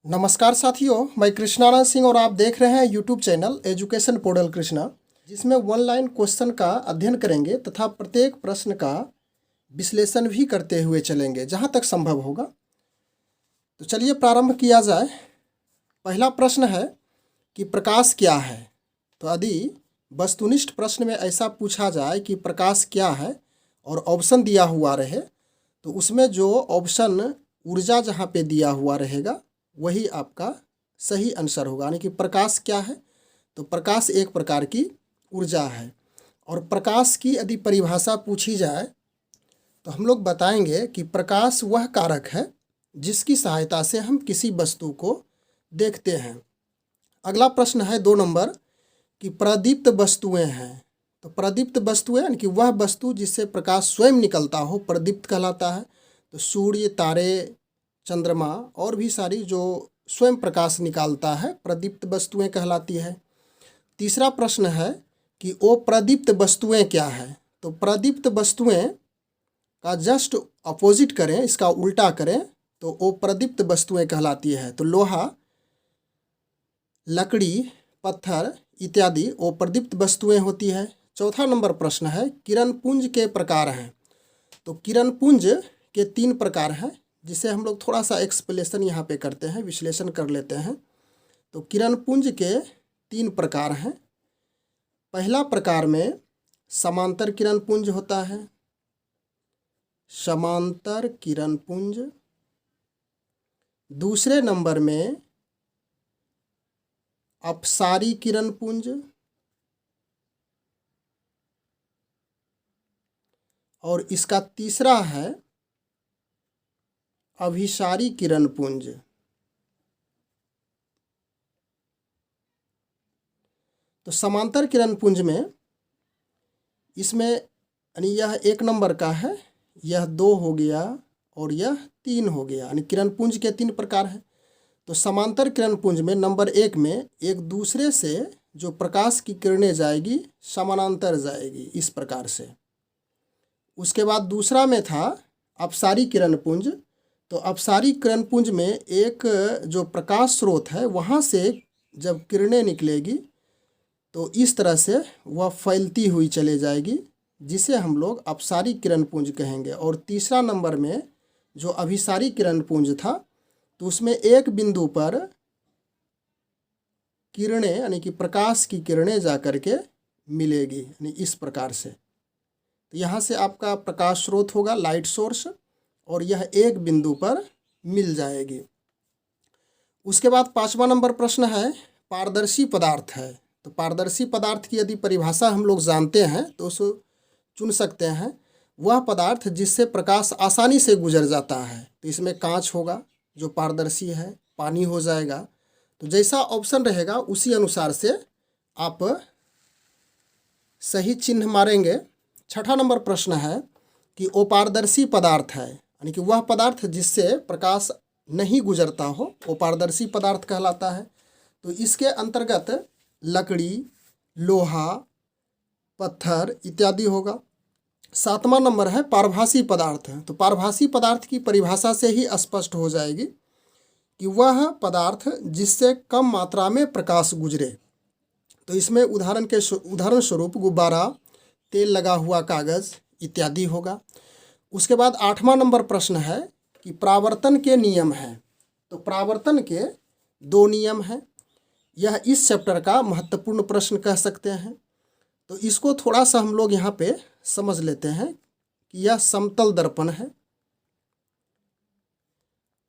नमस्कार साथियों, मैं कृष्णानंद सिंह और आप देख रहे हैं YouTube channel education portal Krishna, जिसमें वन लाइन क्वेश्चन का अध्ययन करेंगे तथा प्रत्येक प्रश्न का विश्लेषण भी करते हुए चलेंगे जहां तक संभव होगा। तो चलिए प्रारंभ किया जाए। पहला प्रश्न है कि प्रकाश क्या है। तो यदि वस्तुनिष्ठ प्रश्न में ऐसा पूछा जाए कि प्रकाश क्या है और ऑप्शन दिया हुआ रहे, तो उसमें जो ऑप्शन ऊर्जा जहाँ पे दिया हुआ रहेगा वही आपका सही आंसर होगा। यानी कि प्रकाश क्या है, तो प्रकाश एक प्रकार की ऊर्जा है। और प्रकाश की यदि परिभाषा पूछी जाए तो हम लोग बताएंगे कि प्रकाश वह कारक है जिसकी सहायता से हम किसी वस्तु को देखते हैं। अगला प्रश्न है 2 नंबर कि प्रदीप्त वस्तुएं हैं। तो प्रदीप्त वस्तुएं यानी कि वह वस्तु जिससे प्रकाश स्वयं निकलता हो प्रदीप्त कहलाता है। तो सूर्य, तारे, चंद्रमा और भी सारी जो स्वयं प्रकाश निकालता है प्रदीप्त वस्तुएं कहलाती है। तीसरा प्रश्न है कि अप्रदीप्त वस्तुएं क्या है। तो प्रदीप्त वस्तुएं का जस्ट अपोजिट करें, इसका उल्टा करें तो अप्रदीप्त वस्तुएं कहलाती है। तो लोहा, लकड़ी, पत्थर इत्यादि अप्रदीप्त वस्तुएं होती है। चौथा नंबर प्रश्न है किरण पुंज के प्रकार हैं। तो किरण पुंज के 3 प्रकार हैं, जिसे हम लोग थोड़ा सा एक्सप्लेनेशन यहाँ पे करते हैं, विश्लेषण कर लेते हैं। तो किरण पुंज के 3 प्रकार हैं। पहला प्रकार में समांतर किरण पुंज होता है, समांतर किरण पुंज। दूसरे नंबर में अपसारी किरण पुंज। और इसका तीसरा है अभिसारी किरण पुंज। तो समांतर किरण पुंज में इसमें यानी यह 1 नंबर का है, यह 2 हो गया और यह 3 हो गया। यानी किरण पुंज के 3 प्रकार हैं। तो समांतर किरण पुंज में नंबर 1 में एक दूसरे से जो प्रकाश की किरणें जाएगी समानांतर जाएगी इस प्रकार से। उसके बाद दूसरा में था अपसारी किरण पुंज। तो अपसारी किरण पुंज में एक जो प्रकाश स्रोत है वहाँ से जब किरणें निकलेगी तो इस तरह से वह फैलती हुई चले जाएगी, जिसे हम लोग अपसारी किरण पुंज कहेंगे। और तीसरा नंबर में जो अभिसारी किरण पुंज था, तो उसमें एक बिंदु पर किरणें यानी कि प्रकाश की किरणें जा कर के मिलेगी, यानी इस प्रकार से। तो यहाँ से आपका प्रकाश स्रोत होगा लाइट सोर्स, और यह एक बिंदु पर मिल जाएगी। उसके बाद 5वां नंबर प्रश्न है पारदर्शी पदार्थ है। तो पारदर्शी पदार्थ की यदि परिभाषा हम लोग जानते हैं तो उसे चुन सकते हैं, वह पदार्थ जिससे प्रकाश आसानी से गुजर जाता है। तो इसमें कांच होगा जो पारदर्शी है, पानी हो जाएगा। तो जैसा ऑप्शन रहेगा उसी अनुसार से आप सही चिन्ह मारेंगे। 6ठा नंबर प्रश्न है कि अपारदर्शी पदार्थ है, यानी कि वह पदार्थ जिससे प्रकाश नहीं गुजरता हो अपारदर्शी पदार्थ कहलाता है। तो इसके अंतर्गत लकड़ी, लोहा, पत्थर इत्यादि होगा। 7वां नंबर है पारभासी पदार्थ। तो पारभासी पदार्थ की परिभाषा से ही स्पष्ट हो जाएगी कि वह पदार्थ जिससे कम मात्रा में प्रकाश गुजरे। तो इसमें उदाहरण स्वरूप गुब्बारा, तेल लगा हुआ कागज़ इत्यादि होगा। उसके बाद 8वां नंबर प्रश्न है कि प्रावर्तन के नियम हैं। तो प्रावर्तन के 2 नियम हैं। यह इस चैप्टर का महत्वपूर्ण प्रश्न कह सकते हैं। तो इसको थोड़ा सा हम लोग यहाँ पे समझ लेते हैं कि यह समतल दर्पण है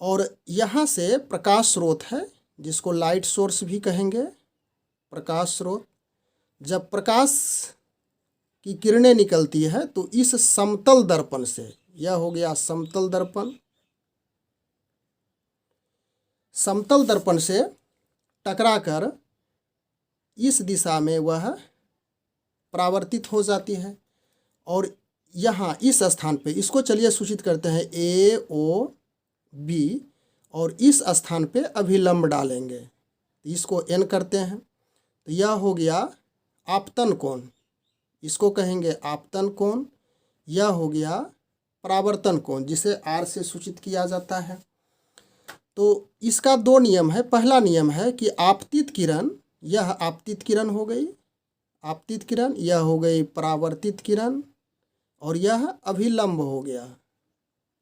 और यहाँ से प्रकाश स्रोत है जिसको लाइट सोर्स भी कहेंगे। प्रकाश स्रोत, जब प्रकाश की किरणें निकलती है तो इस समतल दर्पण से, यह हो गया समतल दर्पण, समतल दर्पण से टकराकर इस दिशा में वह परावर्तित हो जाती है। और यहाँ इस स्थान पे इसको चलिए सूचित करते हैं AOB, और इस स्थान पे अभिलंब डालेंगे, तो इसको N करते हैं। तो यह हो गया आपतन कोण, इसको कहेंगे आपतन कोण। यह हो गया परावर्तन कोण जिसे R से सूचित किया जाता है। तो इसका दो नियम है। पहला नियम है कि आपतित किरण, यह आपतित किरण हो गई, आपतित किरण, यह हो गई परावर्तित किरण, और यह अभिलंब हो गया,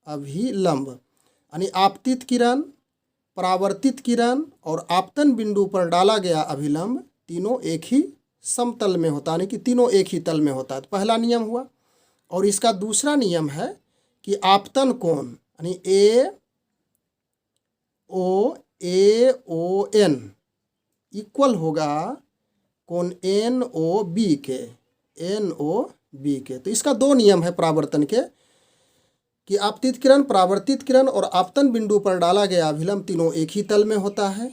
अभिलंब। यानी आपतित किरण, परावर्तित किरण और आपतन बिंदु पर डाला गया अभिलंब तीनों एक ही समतल में होता है, यानी कि तीनों एक ही तल में होता है। तो पहला नियम हुआ। और इसका दूसरा नियम है कि आपतन कोण, यानी AON इक्वल होगा कोण NOB के, NOB के। तो इसका दो नियम है परावर्तन के कि आपतित किरण, परावर्तित किरण और आपतन बिंदु पर डाला गया अभिलंब तीनों एक ही तल में होता है।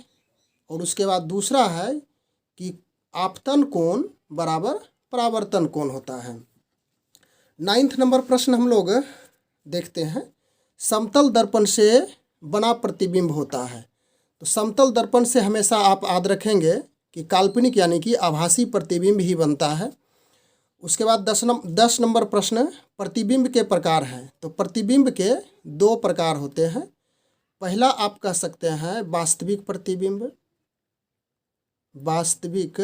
और उसके बाद दूसरा है कि आपतन कोण बराबर परावर्तन कोण होता है। 9वां नंबर प्रश्न हम लोग देखते हैं। समतल दर्पण से बना प्रतिबिंब होता है। तो समतल दर्पण से हमेशा आप याद रखेंगे कि काल्पनिक यानी कि आभासी प्रतिबिंब ही बनता है। उसके बाद 10 नंबर प्रश्न, प्रतिबिंब के प्रकार हैं। तो प्रतिबिंब के दो प्रकार होते हैं। पहला आप कह सकते हैं वास्तविक प्रतिबिंब, वास्तविक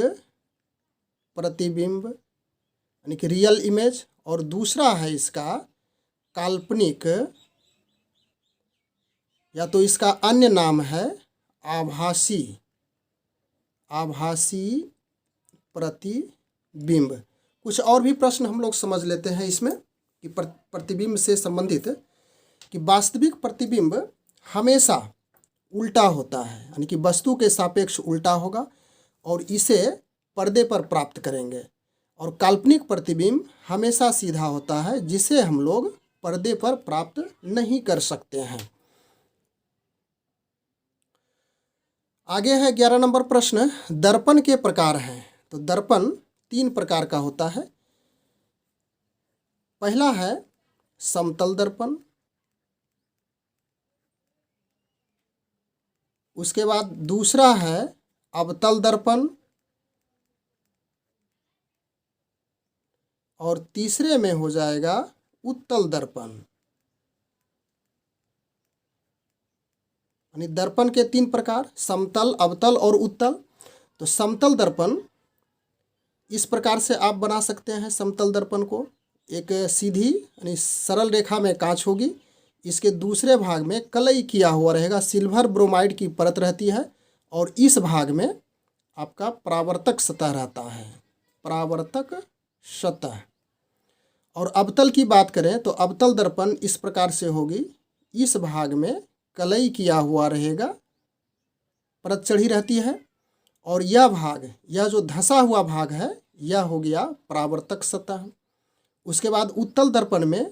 प्रतिबिंब यानी कि रियल इमेज, और दूसरा है इसका काल्पनिक, या तो इसका अन्य नाम है आभासी, आभासी प्रतिबिंब। कुछ और भी प्रश्न हम लोग समझ लेते हैं इसमें कि प्रतिबिंब से संबंधित, कि वास्तविक प्रतिबिंब हमेशा उल्टा होता है, यानी कि वस्तु के सापेक्ष उल्टा होगा और इसे पर्दे पर प्राप्त करेंगे। और काल्पनिक प्रतिबिंब हमेशा सीधा होता है, जिसे हम लोग पर्दे पर प्राप्त नहीं कर सकते हैं। आगे है 11 नंबर प्रश्न, दर्पण के प्रकार हैं। तो दर्पण 3 प्रकार का होता है। पहला है समतल दर्पण, उसके बाद दूसरा है अवतल दर्पण, और तीसरे में हो जाएगा उत्तल दर्पण। यानी दर्पण के 3 प्रकार, समतल, अवतल और उत्तल। तो समतल दर्पण इस प्रकार से आप बना सकते हैं। समतल दर्पण को एक सीधी यानी सरल रेखा में कांच होगी, इसके दूसरे भाग में कलई किया हुआ रहेगा, सिल्वर ब्रोमाइड की परत रहती है, और इस भाग में आपका परावर्तक सतह रहता है, परावर्तक सतह। और अवतल की बात करें तो अवतल दर्पण इस प्रकार से होगी, इस भाग में कलई किया हुआ रहेगा, परत चढ़ी रहती है, और यह भाग, यह जो धंसा हुआ भाग है, यह हो गया परावर्तक सतह। उसके बाद उत्तल दर्पण में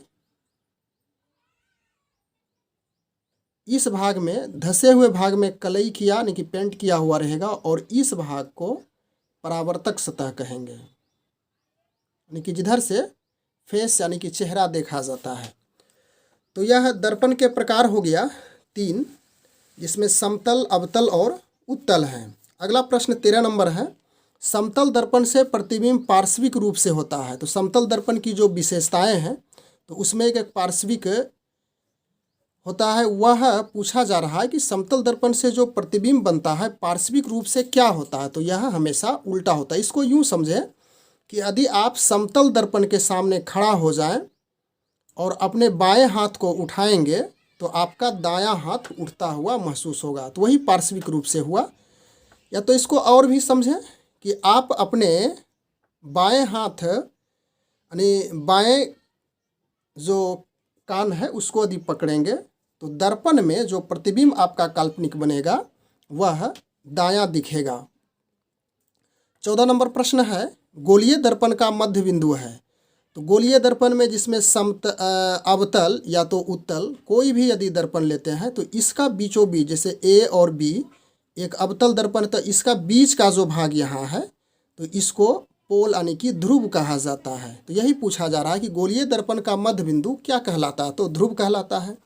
इस भाग में, धंसे हुए भाग में कलई किया यानी कि पेंट किया हुआ रहेगा, और इस भाग को परावर्तक सतह कहेंगे, यानी कि जिधर से फेस यानी कि चेहरा देखा जाता है। तो यह दर्पण के प्रकार हो गया 3, जिसमें समतल, अवतल और उत्तल हैं। अगला प्रश्न 13 नंबर है, समतल दर्पण से प्रतिबिंब पार्श्विक रूप से होता है। तो समतल दर्पण की जो विशेषताएं हैं, तो उसमें एक पार्श्विक होता है। वह पूछा जा रहा है कि समतल दर्पण से जो प्रतिबिंब बनता है पार्श्विक रूप से क्या होता है। तो यह हमेशा उल्टा होता है। इसको यूँ समझें कि यदि आप समतल दर्पण के सामने खड़ा हो जाएं और अपने बाएं हाथ को उठाएंगे तो आपका दायां हाथ उठता हुआ महसूस होगा, तो वही पार्श्विक रूप से हुआ। या तो इसको और भी समझें कि आप अपने बाएं हाथ यानी बाएं जो कान है उसको यदि पकड़ेंगे तो दर्पण में जो प्रतिबिंब आपका काल्पनिक बनेगा वह दायां दिखेगा। 14 नंबर प्रश्न है, गोलीय दर्पण का मध्य बिंदु है। तो गोलीय दर्पण में जिसमें अवतल या तो उत्तल कोई भी यदि दर्पण लेते हैं तो इसका बीचों बीच, जैसे ए और बी एक अवतल दर्पण, तो इसका बीच का जो भाग यहाँ है तो इसको पोल यानी कि ध्रुव कहा जाता है। तो यही पूछा जा रहा है कि गोलीय दर्पण का मध्य बिंदु क्या कहलाता है, तो ध्रुव कहलाता है।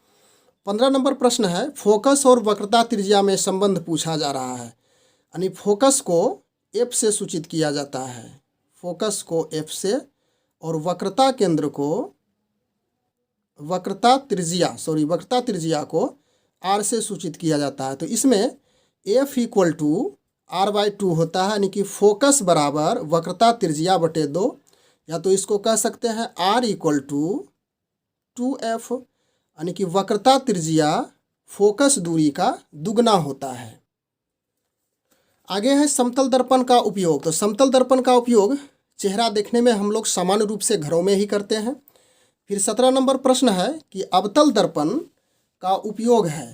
15 नंबर प्रश्न है, फोकस और वक्रता त्रिज्या में संबंध पूछा जा रहा है। यानी फोकस को एफ से सूचित किया जाता है, फोकस को एफ से, और वक्रता केंद्र को, वक्रता त्रिज्या को आर से सूचित किया जाता है। तो इसमें एफ इक्वल टू r/2 होता है, यानी कि फोकस बराबर वक्रता त्रिज्या बटे 2, या तो इसको कह सकते हैं r इक्वल टू 2f, यानी कि वक्रता त्रिज्या फोकस दूरी का दुगना होता है। आगे है समतल दर्पण का उपयोग। तो समतल दर्पण का उपयोग चेहरा देखने में हम लोग सामान्य रूप से घरों में ही करते हैं। फिर 17 नंबर प्रश्न है कि अवतल दर्पण का उपयोग है।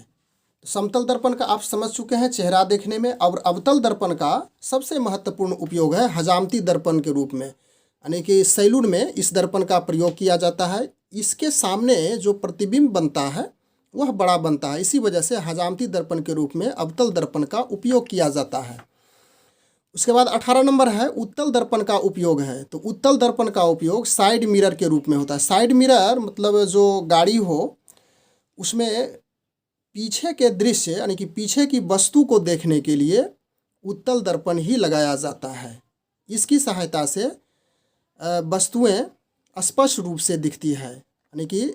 तो समतल दर्पण का आप समझ चुके हैं चेहरा देखने में, और अवतल दर्पण का सबसे महत्वपूर्ण उपयोग है हजामती दर्पण के रूप में, यानी कि सैलून में इस दर्पण का प्रयोग किया जाता है। इसके सामने जो प्रतिबिंब बनता है वह बड़ा बनता है, इसी वजह से हजामती दर्पण के रूप में अवतल दर्पण का उपयोग किया जाता है। उसके बाद 18 नंबर है उत्तल दर्पण का उपयोग है। तो उत्तल दर्पण का उपयोग साइड मिरर के रूप में होता है। साइड मिरर मतलब जो गाड़ी हो उसमें पीछे के दृश्य यानी कि पीछे की वस्तु को देखने के लिए उत्तल दर्पण ही लगाया जाता है। इसकी सहायता से वस्तुएं स्पष्ट रूप से दिखती है। यानी कि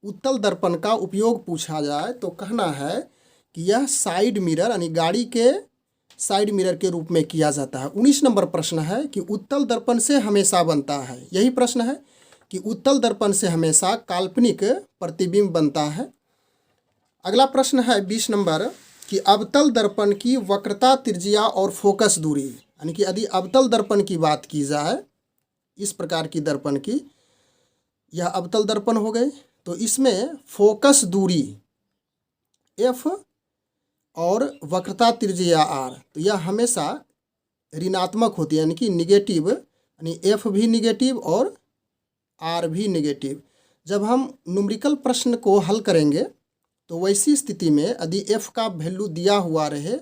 उत्तल दर्पण का उपयोग पूछा जाए तो कहना है कि यह साइड मिरर यानी गाड़ी के साइड मिरर के रूप में किया जाता है। 19 नंबर प्रश्न है कि उत्तल दर्पण से हमेशा बनता है। यही प्रश्न है कि उत्तल दर्पण से हमेशा काल्पनिक प्रतिबिंब बनता है। अगला प्रश्न है 20 नंबर कि अवतल दर्पण की वक्रता त्रिज्या और फोकस दूरी, यानी कि यदि अवतल दर्पण की बात की जाए, इस प्रकार की दर्पण की, यह अवतल दर्पण हो गए, तो इसमें फोकस दूरी एफ और वक्रता त्रिज्या आर, तो यह हमेशा ऋणात्मक होती है, यानी कि निगेटिव, यानी एफ भी निगेटिव और आर भी निगेटिव। जब हम न्यूमेरिकल प्रश्न को हल करेंगे तो वैसी स्थिति में यदि एफ का वैल्यू दिया हुआ रहे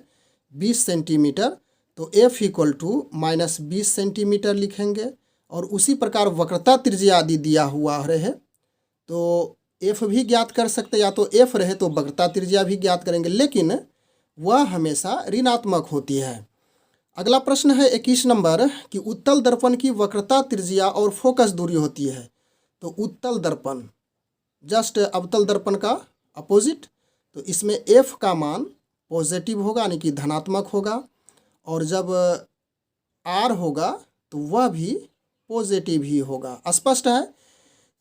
20 सेंटीमीटर तो एफ इक्वल टू -20 सेंटीमीटर लिखेंगे, और उसी प्रकार वक्रता त्रिज्या यदि दिया हुआ रहे तो एफ भी ज्ञात कर सकते, या तो एफ रहे तो वक्रता त्रिज्या भी ज्ञात करेंगे, लेकिन वह हमेशा ऋणात्मक होती है। अगला प्रश्न है 21 नंबर कि उत्तल दर्पण की वक्रता त्रिज्या और फोकस दूरी होती है। तो उत्तल दर्पण जस्ट अवतल दर्पण का अपोजिट, तो इसमें एफ का मान पॉजिटिव होगा यानी कि धनात्मक होगा, और जब आर होगा तो वह भी पॉजिटिव ही होगा। स्पष्ट है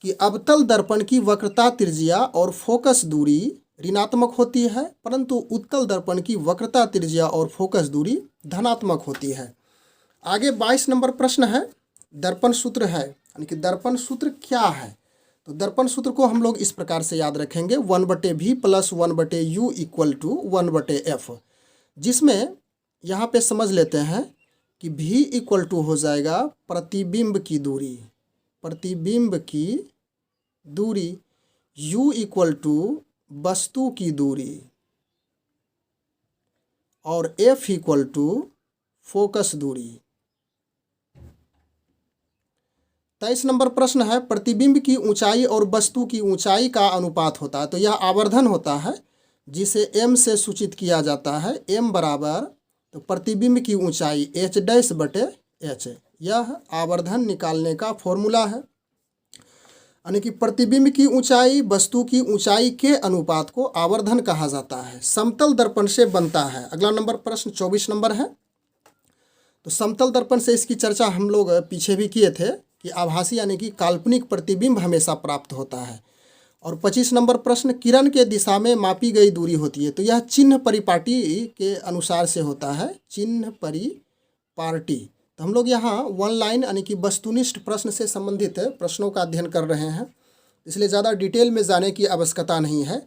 कि अवतल दर्पण की वक्रता त्रिज्या और फोकस दूरी ऋणात्मक होती है, परंतु उत्तल दर्पण की वक्रता त्रिज्या और फोकस दूरी धनात्मक होती है। आगे 22 नंबर प्रश्न है दर्पण सूत्र है, यानी कि दर्पण सूत्र क्या है। तो दर्पण सूत्र को हम लोग इस प्रकार से याद रखेंगे 1/v + 1/u = 1/f, जिसमें यहाँ पे समझ लेते हैं कि v इक्वल टू हो जाएगा प्रतिबिंब की दूरी, प्रतिबिंब की दूरी, u इक्वल टू वस्तु की दूरी, और f इक्वल टू फोकस दूरी। 23 नंबर प्रश्न है प्रतिबिंब की ऊंचाई और वस्तु की ऊंचाई का अनुपात होता है। तो यह आवर्धन होता है जिसे m से सूचित किया जाता है। m बराबर तो प्रतिबिंब की ऊंचाई h'/h, यह आवर्धन निकालने का फॉर्मूला है, यानी कि प्रतिबिंब की ऊंचाई वस्तु की ऊंचाई के अनुपात को आवर्धन कहा जाता है। समतल दर्पण से बनता है। अगला नंबर प्रश्न 24 नंबर है। तो समतल दर्पण से इसकी चर्चा हम लोग पीछे भी किए थे कि आभासी यानी कि काल्पनिक प्रतिबिंब हमेशा प्राप्त होता है। और 25 नंबर प्रश्न किरण के दिशा में मापी गई दूरी होती है। तो यह चिन्ह परिपाटी के अनुसार से होता है, चिन्ह परिपाटी। तो हम लोग यहाँ वन लाइन यानी कि वस्तुनिष्ठ प्रश्न से संबंधित प्रश्नों का अध्ययन कर रहे हैं, इसलिए ज़्यादा डिटेल में जाने की आवश्यकता नहीं है।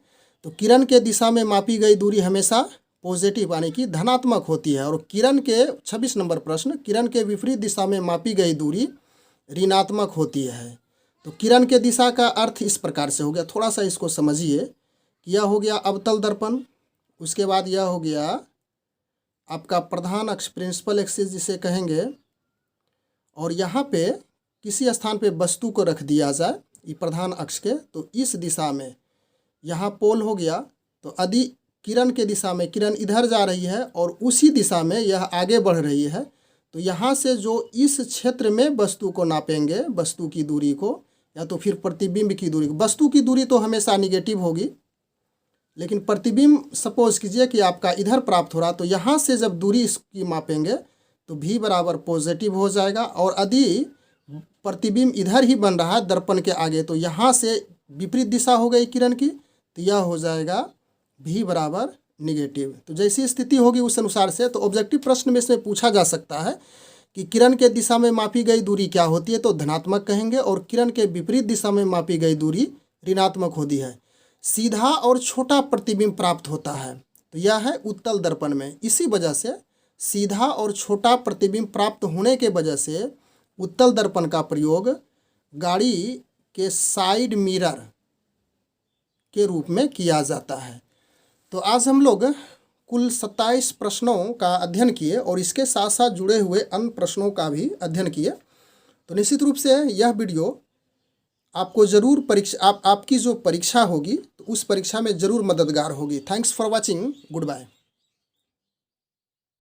तो किरण के दिशा में मापी गई दूरी हमेशा पॉजिटिव यानी कि धनात्मक होती है, और किरण के 26 नंबर प्रश्न किरण के विपरीत दिशा में मापी गई दूरी ऋणात्मक होती है। तो किरण के दिशा का अर्थ इस प्रकार से हो गया, थोड़ा सा इसको समझिए कि यह हो गया अवतल दर्पण, उसके बाद यह हो गया आपका प्रधान अक्ष प्रिंसिपल एक्सिस जिसे कहेंगे, और यहाँ पे किसी स्थान पे वस्तु को रख दिया जाए ये प्रधान अक्ष के, तो इस दिशा में यहाँ पोल हो गया। तो यदि किरण के दिशा में किरण इधर जा रही है और उसी दिशा में यह आगे बढ़ रही है, तो यहाँ से जो इस क्षेत्र में वस्तु को नापेंगे, वस्तु की दूरी को, या तो फिर प्रतिबिंब की दूरी को, वस्तु की दूरी तो हमेशा निगेटिव होगी, लेकिन प्रतिबिंब सपोज कीजिए कि आपका इधर प्राप्त हो रहा, तो यहाँ से जब दूरी इसकी मापेंगे तो v बराबर पॉजिटिव हो जाएगा। और यदि प्रतिबिंब इधर ही बन रहा है दर्पण के आगे, तो यहाँ से विपरीत दिशा हो गई किरण की, तो यह हो जाएगा v बराबर निगेटिव। तो जैसी स्थिति होगी उस अनुसार से, तो ऑब्जेक्टिव प्रश्न में इसमें पूछा जा सकता है कि किरण के दिशा में मापी गई दूरी क्या होती है, तो धनात्मक कहेंगे, और किरण के विपरीत दिशा में मापी गई दूरी ऋणात्मक होती है। सीधा और छोटा प्रतिबिंब प्राप्त होता है, तो यह है उत्तल दर्पण में। इसी वजह से सीधा और छोटा प्रतिबिंब प्राप्त होने के वजह से उत्तल दर्पण का प्रयोग गाड़ी के साइड मिरर के रूप में किया जाता है। तो आज हम लोग कुल 27 प्रश्नों का अध्ययन किए और इसके साथ साथ जुड़े हुए अन्य प्रश्नों का भी अध्ययन किए। तो निश्चित रूप से यह वीडियो आपको ज़रूर आपकी जो परीक्षा होगी तो उस परीक्षा में ज़रूर मददगार होगी। Thanks for watching. Good bye.